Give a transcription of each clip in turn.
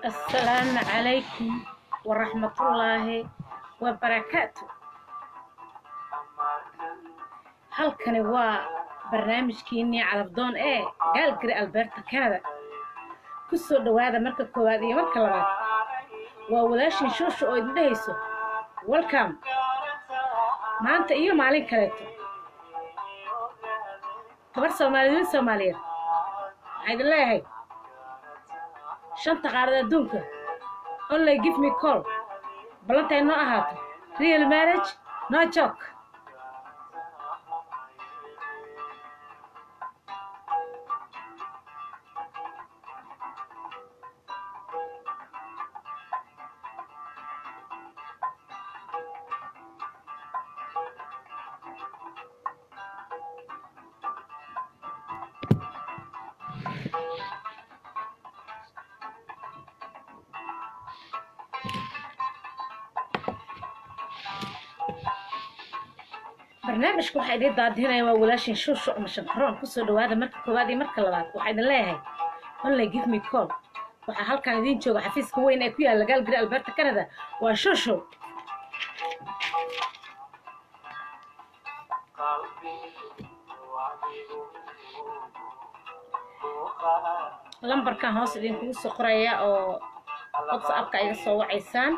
السلام عليكم ورحمة الله وبركاته. halkani waa barnaamijkiinii calafdoon ee gaalgari alberta canada ku soo dhawaada marka koowaad iyo marka labaad waa walaashin shoosho oo idin dhehayso welcome maanta iyo maalin kaleeto gabar soomaaliyeed waxaa idin leeyahay shanta qaarad adduunka only give me call balantay noo ahaato real marriage no joke. barnaamijku waxa idin daadinaya waa walaashin shoosho ama shankaroon ku soo dhawaada marka koowaad iyo marka labaad waxaa idin leeyahay only give me call waxaa halkan idin jooga xafiiska weyn ee ku yaala gaalgari alberta canada waa shoosho. lambarkan hoos idinkugu soo qoraya oo whatsappka iga soo wacaysaan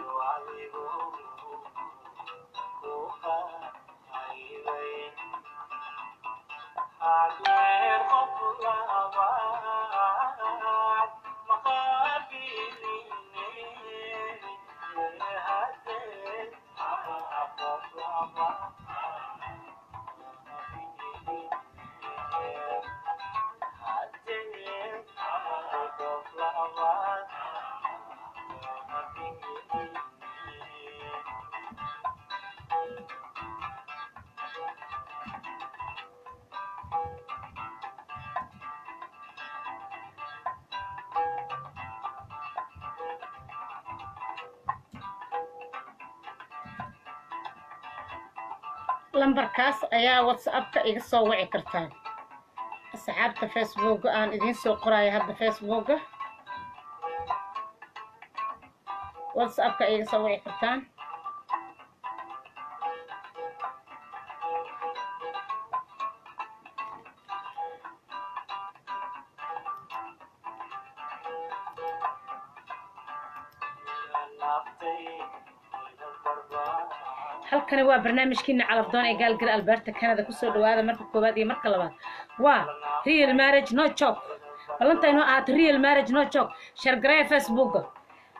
lambarkaas ayaa whatsappka iga soo wici kartaan asxaabta facebook aan idin soo qorayo hadda facebooka whatsappka iga soo wici kartaan halkani waa barnaamijkiina calafdoon ee gaalgari alberta canada ku soo dhawaada marka koowaad iyo marka labaad waa real marriage no joke balantay noo ahaato real marriage no joke shargareeya facebooka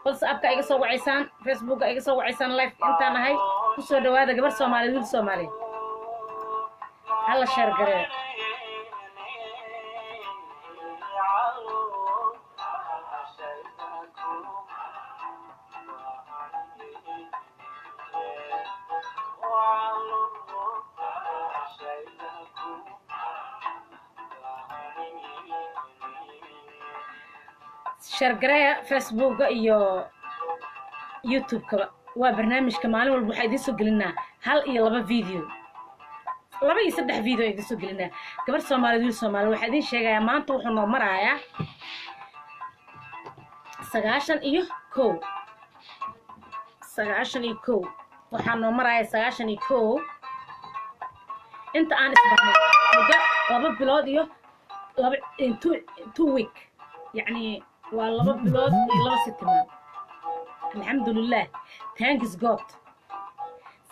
whatsappka iga soo wacaysaan facebooka iga soo wacaysaan live intaan ahay ku soo dhawaada gabar soomaaliyeed wiil soomaaliyeed hala shargareeya. shargareeya facebooka iyo youtube-kaba waa barnaamijka maalin walba waxaa idiin soo gelinaa hal iyo laba video laba iyo saddex video idiin soo gelinaa gabar soomaaliyeed wiil soomaaliyeed waxaa idiin sheegayaa maanta wuxuu noo marayaa 91 waxaa noo maraya 91 inta aan isbarnay muddo 2 bilood iyo 2 week يعني والله بلود لبا ستمان الحمد لله thanks God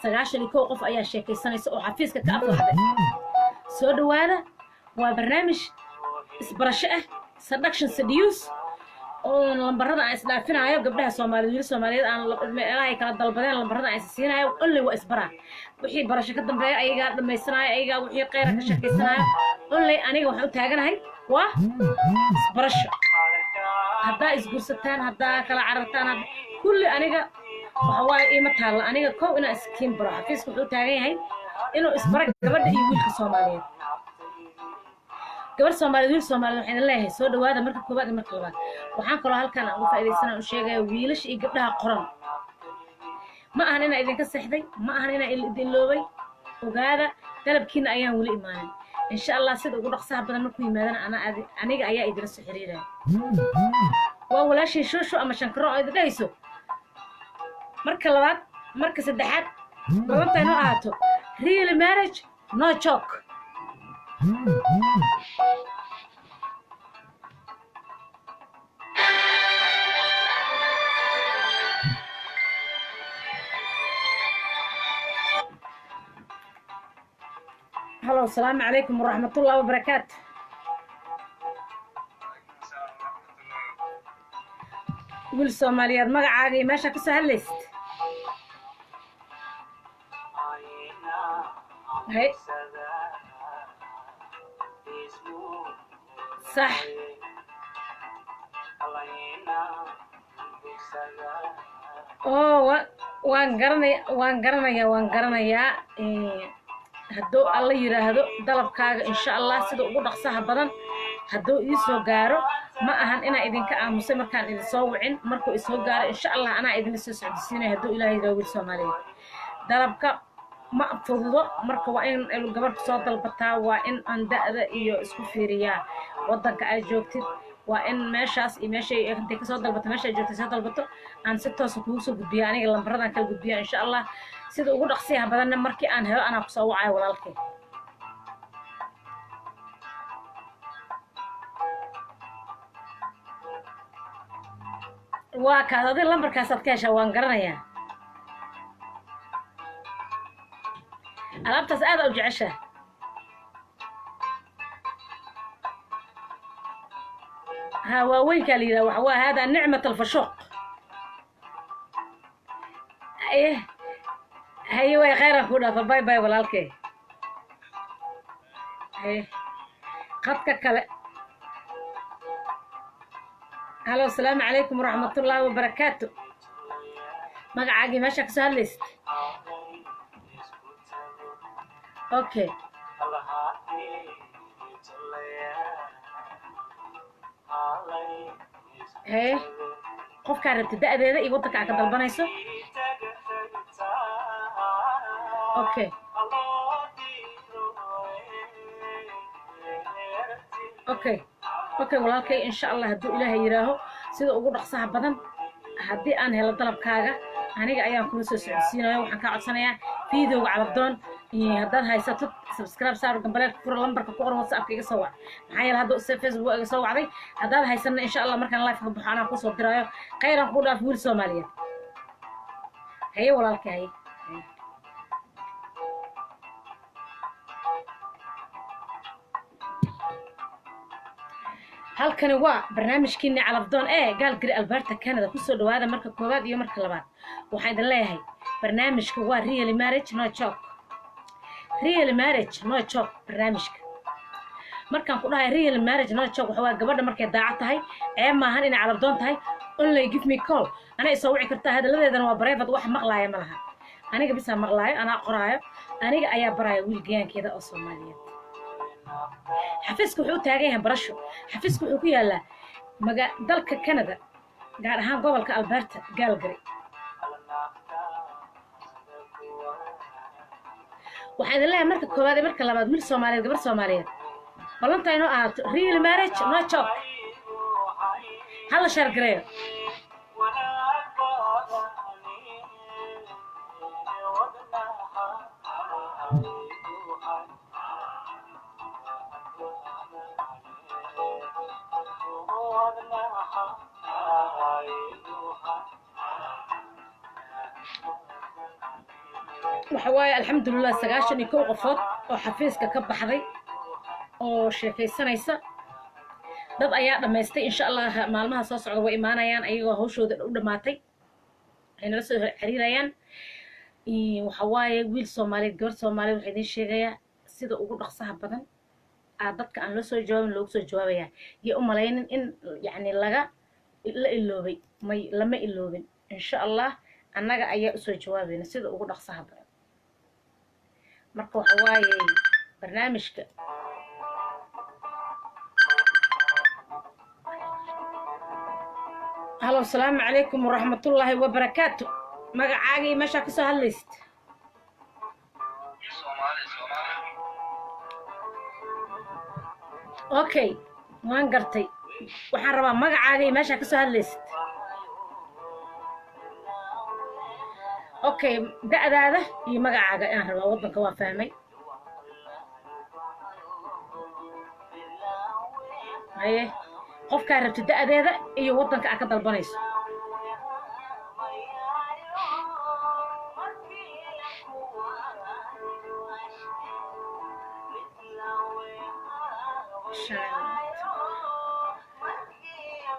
سغاشن كو قف ayaa sheekaysanaysa oo xafiiska ka aflaxday soo dhawaada waa barnaamij isbarasho ah seduction seduce oo lambarada aan isdhaafinayo gabdhaha Soomaaliyeed aan meelaha kala dalbadeen lambarada aan siinayo only waa isbara wixii barasho ka dambeeya ayaga dhameysanayo ayaga wixii qeyr ka shaqeysanayo only aniga waxaan u taaganahay waa isbarasho haddaa isgursataan haddaa kala carartaan kulli aniga waxa waaye ima taalla aniga kow inaan iskiin baro xafiisku wuxuu taagan yahay inuu isbaro gabadha iyo wiilka Soomaaliyeed gabar Soomaaliyeed wiil Soomaaliyeed waxaan leeyahay soo dhawaada marka koowaad iyo marka labaad waxaan kaloo halkan uga faa'iideysanaa u sheegaya wiilasha iyo gabdhaha qoran ma ahan inaan idinka seexday ma ahan inaan idin loobay ogaada dalabkiina ayaan wali imaanin إن شاء الله سيد أقول أقصاها بدل ما كوي مادنا أنا أيا يدرس حريرة ولا شيء شو أما شنكرو إذا دايسو مركز لبعض مركز الدحات بابا تانو آتو real marriage no choke هلا والسلام عليكم ورحمة الله وبركاته wiil Soomaaliyeed magacaaga meesha ka soo hadlayst hay صح waan garanayaa hadduu alla yiraahdo dalabkaaga insha Allah sida ugu dhaqsaha badan hadduu ii soo gaaro ma ahan inaa idinka aamusay markaan idin soo wicin markuu ii soo gaaro insha Allah anaa idin soo socodsiinay hadduu Ilaahay yiraahdo wiil Soomaaliyeed dalabka ma fududo marka waa in gabadha soo dalbataa waa in aan da'da iyo isku fiiriyaa wadanka ay joogtid waa in meeshaas iyo meeshay intay ka soo dalbato meeshay joogtay soo dalbato aan si toos ah kugu soo gudbiyo aniga lambarradan kala gudbiyo insha Allah sida ugu dhaqsiyaha badanna markii aan helo anaa ku soo wacay walaalkay waa kaad adiga lambarkaas aad ka heshaa waan garanayaa alaabtaas aad u jeceshaa ها وين كان لي هذا نعمة الفشوق ايه هي خير كنا فباي باي والالكي ايه خطك كلا هلا السلام عليكم ورحمة الله وبركاته مقعاقي ماشي كسهلست اوكي هي قف كارت دأديدا iyo wadanka ka dalbanayso okay walaalkay insha Allah haduu Ilaahay yiraaho sida ugu dhaqsaha badan hadii aan helo dalabkaaga aniga ayaan kula soo socodsiinayaa waxaan ka codsanayaa fiidowga calabdoon haddaad haysato subscribe saar gambaleelka furo lambarka ku qoran WhatsApp iga soo wac maxaa yeelay hadda Facebook iga soo wacday haddaad haysana insha Allah markaan live ka baxo anaa ku soo diraayo khayran ku dhaaf wiil Soomaaliyeed haye walaalkay halkani waa barnaamijkiina calabdoon gaalgari Alberta Canada ku soo dhawaada marka koobaad iyo marka labaad waxaan idin leeyahay barnaamijku waa real marriage no choke barnaamijka markaan ku dhahay real marriage no choke waxa waa gabadha markay daacad tahay maahan inay calabdoon tahay only give me call ana isoo wici kartaa hadaladeedana waa private wax maqlaaya ma laha aniga bisa maqlaayo anaa qoraayo aniga ayaa baraayo wiil gaankeeda oo Soomaaliyeed xafiisku wuxuu taagan yahay barasho xafiisku wuxuu ku yaalaa dalka Canada gaar ahaan gobolka Alberta Calgary waxaan leeyahay marka koowaad iyo marka labaad wiil Soomaaliyeed gabar Soomaaliyeed balanta inoo ahaato real marriage no choke hala share gareeyo waxawaaye alxamdulillah 91 qofood oo xafiiska ka baxday oo sheekaysanaysa dad ayaa dhameystay insha Allah maalmaha soo socda way imaanayaan ayagoo hawshooda u dhamaatay ay nala soo xiriirayaan waxawaaye wiil Soomaaliyeed gabar Soomaaliyeed waxay idin sheegayaa sida ugu dhaqsaha badan dadka aan la soo jawaabin loogu soo jawaabaya iyo u malaynin in yani la iloobay lama iloobin insha Allah annaga ayaa u soo jawaabayna sida ugu dhaqsaha badan marka waxa waaye barnaamijka هلا السلام عليكم ورحمة الله وبركاته magacaaga meesha ka soo hadlaysid okay waan gartay waxaan rabaa magacaaga iyo meesha ka soo hadlaysid okay da'daada iyo magacaaga aan rabaa wadanka waa fahmay haye qofkaa rabta da'deeda iyo wadanka aad ka dalbanayso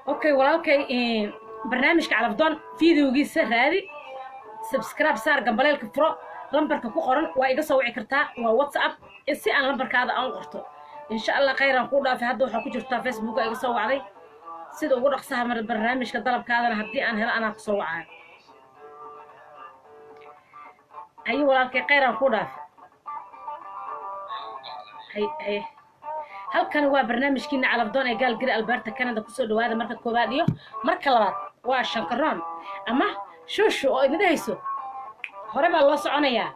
okay walaalkay barnaamijka calafdoon fiidiyowgiisa raadi subscribe saar gambaleelka furo lambarka ku qoran waa iga soo wici kartaa waa whatsapp si aan lambarkaada aan u qorto insha allah khayran ku dhaafay hadda waxaa ku jirtaa facebook iga soo wacday sida ugu dhaqsaha mar barnaamijka dalabkaadana haddii aan helo anaa ku soo wacaa ayu walaalkay khayran ku dhaafay hay halkan waa barnaamijkiina calafdoon ee gaalgari alberta canada kusoo dhawaada marka koowaad iyo marka labaad waa shankaroon ama shushu oo idin hayso hore baa loo soconayaa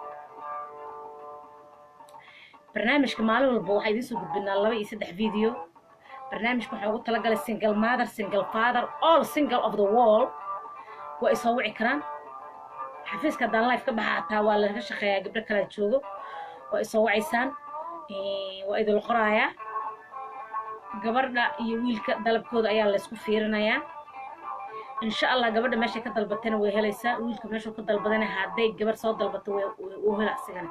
barnaamijka maalin walba waxaa idiin soo gudbinaa 2 iyo 3 video barnaamijka waxaa ugu talagalay single mother single father all single of the world waa isoo wici karaan xafiiska haddaan life ka baxa hataa waa laga shaqeeyaa gabdho kala joogo waa isoo wacaysaan waa idin qorayaa gabadha iyo wiilka dalabkooda ayaa la isku fiirinayaa insha Allah gabadha meesha ka dalbatana way helaysaa wiilka meesha ka dalbadana haday gabar soo dalbato way u helaysaa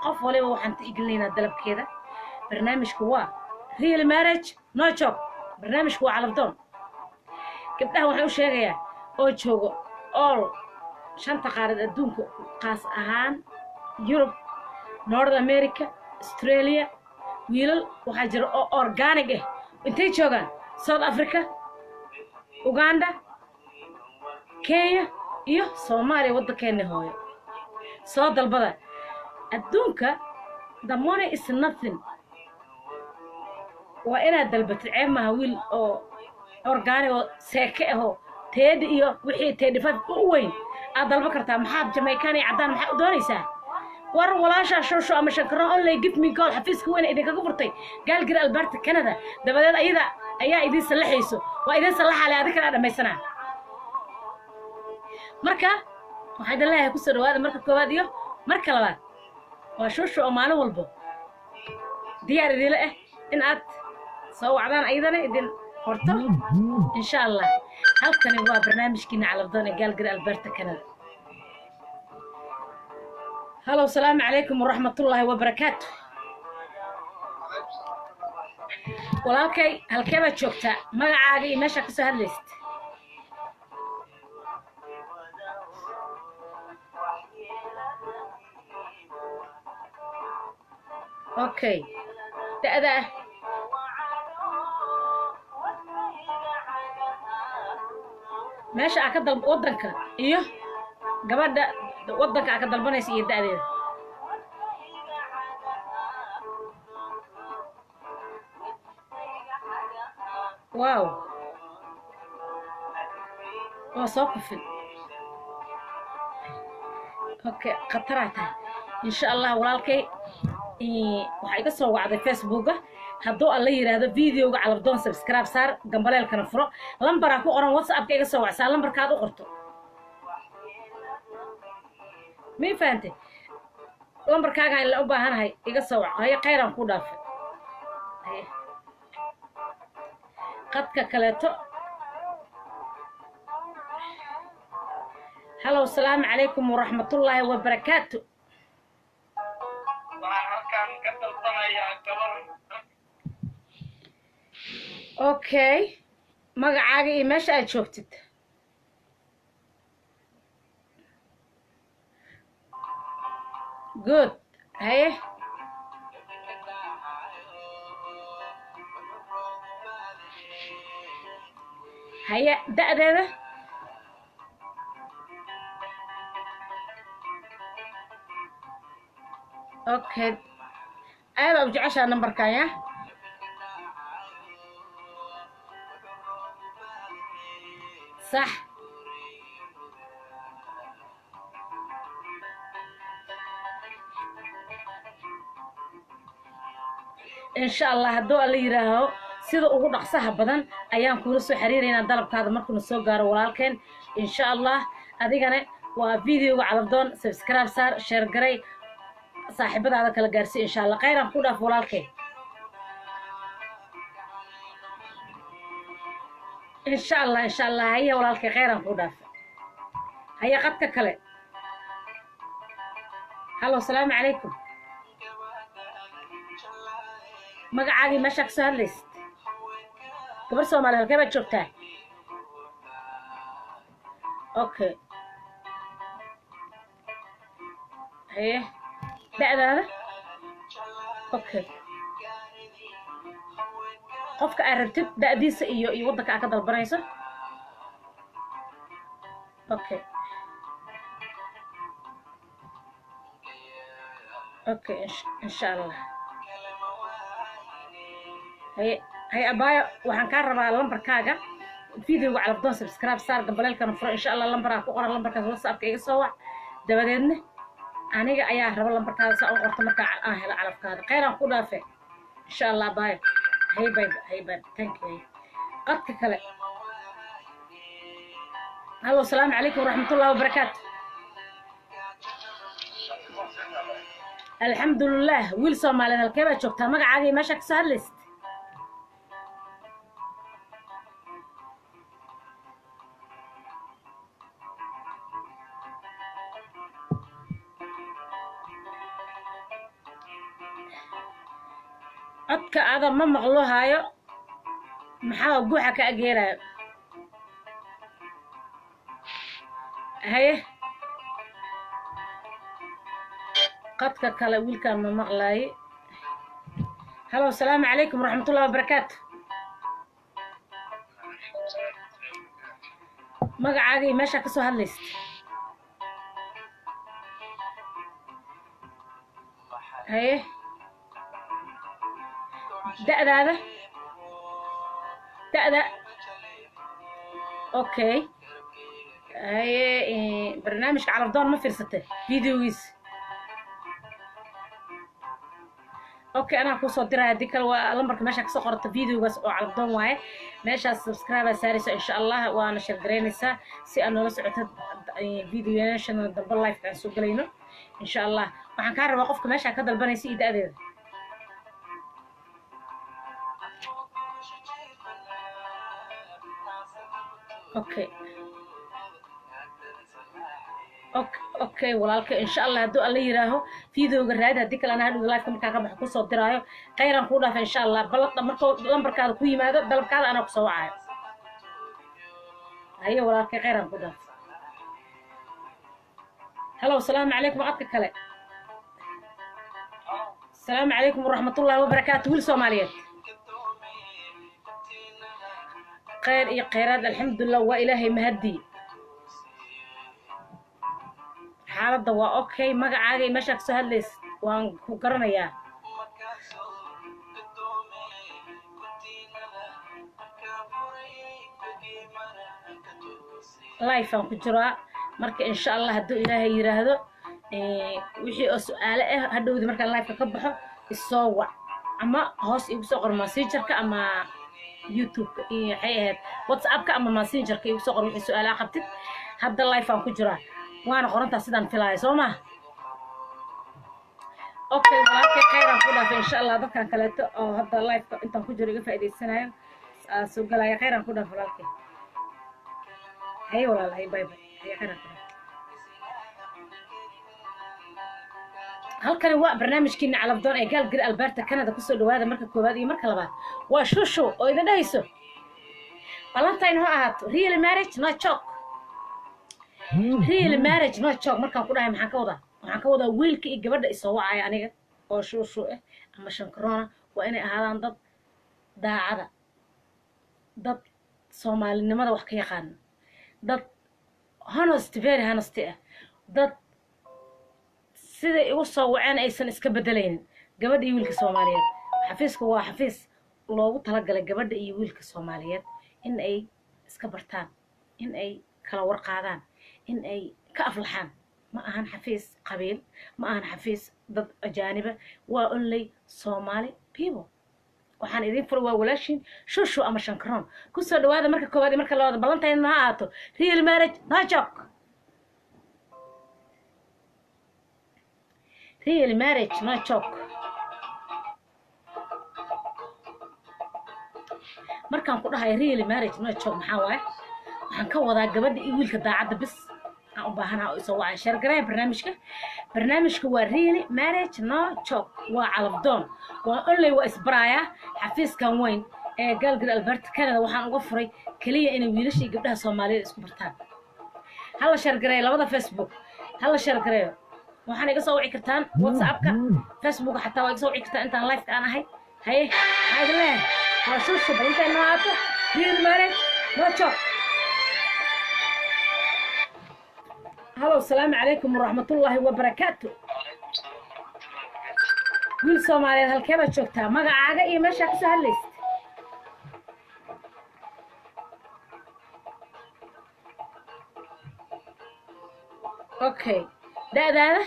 qof waliba waxaan tiigleynaa dalabkeeda barnaamijku waa real marriage no joke barnaamijku waa calafdoon gabdhaha waxaan u sheegayaa oo joogo all shanta qaarad adduunka qaas ahaan Europe North America Australia wiilal waxaa jira oo organic ah intay joogaan South Africa Uganda Kenya iyo Soomaaliya wadankeena hooyo soo dalbada adduunka the money is nothing waa inaad dalbato ceemaha wiil oo organic oo seeke ah oo teed iyo wixii teedifad u weyn aad dalba kartaa maxaad Jamaican iyo cadaan maxaad doonaysaa war walaasha shosho ama shankaro only give me call xafiiska weyn idin kaga furtay gaalgari alberta canada dabadeed ayada ayaa idin salaxayso waa idin salaxale adiga kala dhameysana marka waxay dalahay ku soo dhawaada marka koowaad iyo marka labaad waa shosho oo maalin walba diyaar idin ah in aad soo wacdaan ayadana idin horto insha Allah halkani waa barnaamijkiina calafdoon ee gaalgari alberta canada هلو السلام عليكم ورحمة الله وبركاته ولكن هالكيبة شوكتا ما عادي ماشا كسو هالليست اوكي ده ماشا اكدل ودنك ايوه gabadha wadanka ka dalbanaysa iyo da'deeda wow waa soo kufin okay qatarata insha Allah walaalkay waxa iga soo wacday facebooka hadduu alla yiraahdo videoga calafdoon subscribe saar gambaleelkana furo lambar ku qoran whatsapp ka iga soo wacsaa lambarkaad u qorto مين فهمتي لمبر كاغا إلا أباهان هاي إيقا سوع هاي قيران كو دافع هاي قدك كالاتو هلو السلام عليكم ورحمة الله وبركاته أوكي مقعاقي ماشي أد شوفتت good هاي هيا ده اوكي انا بجي 10 نمبر كايا صح إن شاء الله هدو اللي يراهو sida ugu dhaqsaha badan ayaan kula soo xiriiraynaa dalabkaada markuu soo gaaro walaalkeen insha Allah adigana waa videoga calabdoon subscribe saar share garay saaxiibadaada kala gaarsi insha Allah khayran ku dhaaf walaalkeen insha Allah haya walaalkeen khayran ku dhaaf haya qadka kale hallo assalaamu calaykum magacaagii meesha ka soo hadlaysid gabar Soomaali halkee baad joogtaa okay haye da'daada okay qofka aad rabtid da'diisa iyo waddanka aad ka dalbanayso okay okay insha Allah هي أبايا وحن كاربا لمبر كاجا فيديو على بدون سبسكرايب صار قبل لك نفر إن شاء الله لمبر أكون لمبر كذا وصف كي يسوى دبدين أنا جا أياه رب لمبر كذا سأقول قرط مكة على كذا خير أكون دافع إن شاء الله باي هي باي thank you قد كلا هلو السلام عليكم ورحمة الله وبركاته الحمد لله ويل Soomaaliyeed halkee baad joogtaa magacaaga meesha ka soo hadlaysid codka aada ma maqlo hayo maxaa guuxa ka ageerayo haye qadka kale wiilkaan ma maqlaaye halo assalaamu calaykum waraxmatullahi wabarakaatu magacaaga iyo meesha ka soo hadlaysid haye da'daada okay haye barnaamijka calabdoon ma fiirsatay videogiis اوكي انا كوسو ديرها هذيك لمبرك ماشي كسو قرطه فيديوغاس او علبدون واي ماشي سبسكرايب ساريسا ان شاء الله وانا شير غرينيسا سي انو لا سوقته فيديوياشن دبل لايف كان سو غلينو ان شاء الله waxaan ka rabaa qofka meesha ka dalbanaysa idaadeeda okay اوكي walaalka insha Allah haduu alla yiraaho fiidooga raad hadii kale ana haduu live markaa ka baxo ku soo diraayo khayran ku dhaaf insha Allah balad markoo lambarkaada ku yimaado dalabkaada ana ku soo wacayo haye walaalka khayran ku dhaaf hello assalaamu calaykum waqti kale assalaamu calaykum waraxmatullaahi wabarakaatuh wiil Soomaaliyeed khayr iyo khayraad alxamdulillah wa ilaahay mahadi xaaladda waa okay magacaaga meesha ka soo hadlays waan ku garanayaa live aan ku jiraa marka insha Allah haduu ilaahay yiraahdo wixii oo su'aalo ah hadhowdi marka live ka baxo isoo wac ama hoos igu soo qor messenger-ka ama YouTube iyo hay'ad WhatsApp-ka ama messenger-ka igu soo qor wixii su'aalaha qabtid hadda live aan ku jiraa وانا قرنتها سيدان فيلاي سوما اوكي walaalka khayran ku dhaaf insha Allah dadkan kale oo hadda live inta ku jiro iga faa'iideysanayo soo galaya khayran ku dhaaf walaalka hay walaalahay bye bye hay khayran halkani waa barnaamijkiina calabdoon ee galgir Alberta Canada ku soo dhawaada marka koobaad iyo marka labaad waa shushu oo idin dhahayso Valentine ha ahaato real marriage no joke real marriage no joke markaan ku dhahay maxaan ka wadaa wiilka iyo gabadha isoo wacay aniga oo shushu ah ama shankarona waa inay ahaadaan dad daacada dad Soomaalinimada wax ka yaqaan dad honest very honest ah dad sida igu soo waceen aysan iska bedelaynin gabadha iyo wiilka Soomaaliyeed xafiisku waa xafiis loogu talagalay gabadha iyo wiilka Soomaaliyeed in ay iska bartaan in ay kala warqaadaan in ay ka aflaxaan ma ahan xafiis qabiil ma ahan xafiis dad ajaaniba waa only Somali people waxaan idin furo waa walaashiin shushu ama shankaroon kusoo dhawaada marka koowaad marka labaad ballantayn ha ahaato real marriage no joke real marriage no joke markaan ku dhahay real marriage no joke maxaa waaye waxaan ka wadaa gabadha iyo wiilka daacadda bis aan u baahanaha oo isoo wacay sheergaraya barnaamijka waa real marriage no joke waa calafdoon waa only waa isbaraaya xafiiskan weyn ee galgir alberta canada waxaan uga furay kaliya inay wiilasha iyo gabdhaha soomaaliyeed isku bartaan hala sheergareeyo labada facebook hala sheergareeyo waxaan iga soo wici kartaan whatsappka facebook xataa waa iga soo wici kartaan intaan live aan ahay haye maxaa idin leeyahay waa shushu balintay noo aato real marriage no joke هلو السلام عليكم ورحمة الله وبركاته ويل سوماليد halkee baad joogtaa magacaaga iyo meesha ka soo hadlaysid okay da'daada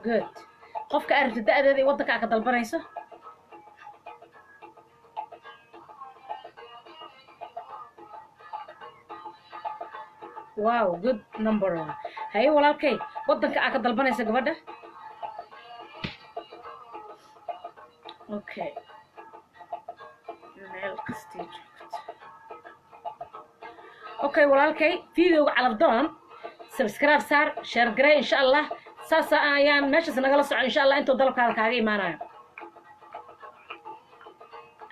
good qofka aragtid da'deeda iyo waddanka aad ka dalbanayso wow good number haye walaalkay waddanka aad ka dalbanaysa gabadha okay meel kastii joogto okay walaalkay videoga calafdoon subscribe saar share garay insha allah saasa ayaan meeshaas nagala soco insha allah intuu dalabkaada kaaga imaanayo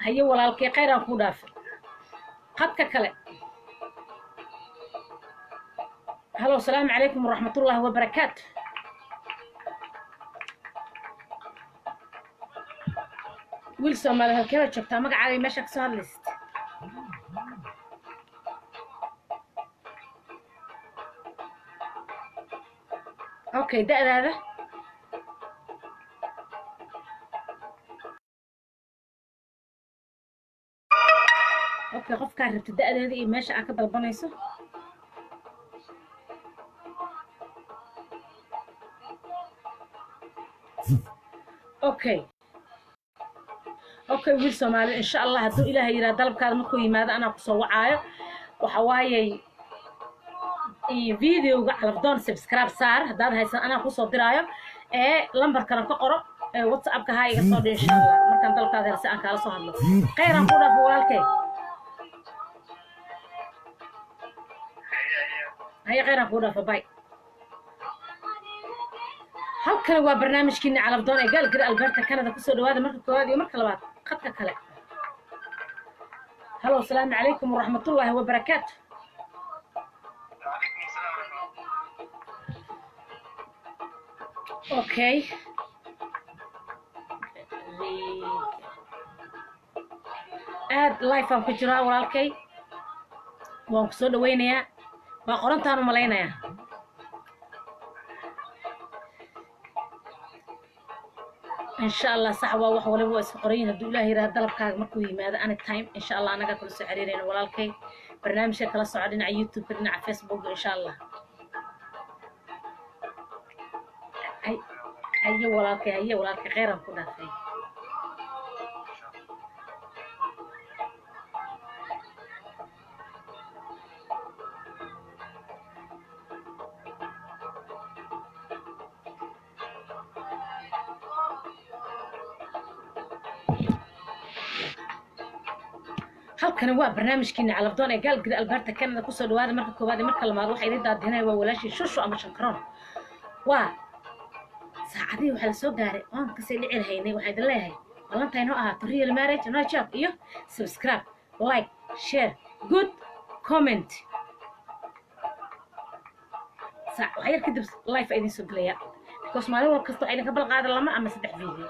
haye walaalkay khayraan kuu dhaafay qadka kale هلو السلام عليكم ورحمة الله وبركاته ويل سومالي halkee baad joogtaa magacaaga meesha ka soo hadlaysid okay da'daada okay qofkaa rabta da'deeda iyo meesha aad ka dalbanayso okay wiil Soomaali insha Allah haduu Ilaahay yiraahdo dalabkaada markuu yimaado anaa ku soo wacaayo waxa waaye videoga calafdoon subscribe saar hadaad haysan anaa ku soo diraayo lambarkana ka qoro whatsappka ha iga soo dhig insha Allah markaan dalabkaada helsi aan kala soo hadlo khayran ku dhaaf walaalkay هيا غير أقول فباي halkan waa barnaamijkiina calafdoon ee galgir alberta canada ku soo dhawaada marka koowaad iyo marka labaad qadka kale halo assalaamu calaykum waraxmatullaahi wabarakaatu okay aad live aan ku jiraa walaalkay waan ku soo dhaweynayaa waa qorantaan u malaynayaa إن شاء الله صح وح ولا هو اسقرين هدو الله يراد طلب كاغ مركو يماد أنا تايم إن شاء الله أنا كل سعرين ولا الكي برنامج كلا صعدنا على يوتيوب كنا على فيسبوك إن شاء الله هي ولا الكي غير كنا في halkan waa barnaamijkiina calafdoon ee galgir alberta canada ku soo dhawaada marka koowaad marka labaad waxa idin daadinay waa walaashii shushu ama shankaroon waa saacadii waxa la soo gaaray oon ka sii dhicir haynay waxa idin leeyahay ballantaynoo ahaato real marriage no joke iyo subscribe like share good comment waxa yar kadib live idin soo galaya because maalin walba kasta waxa idin ka balqaadan lama ama 3 video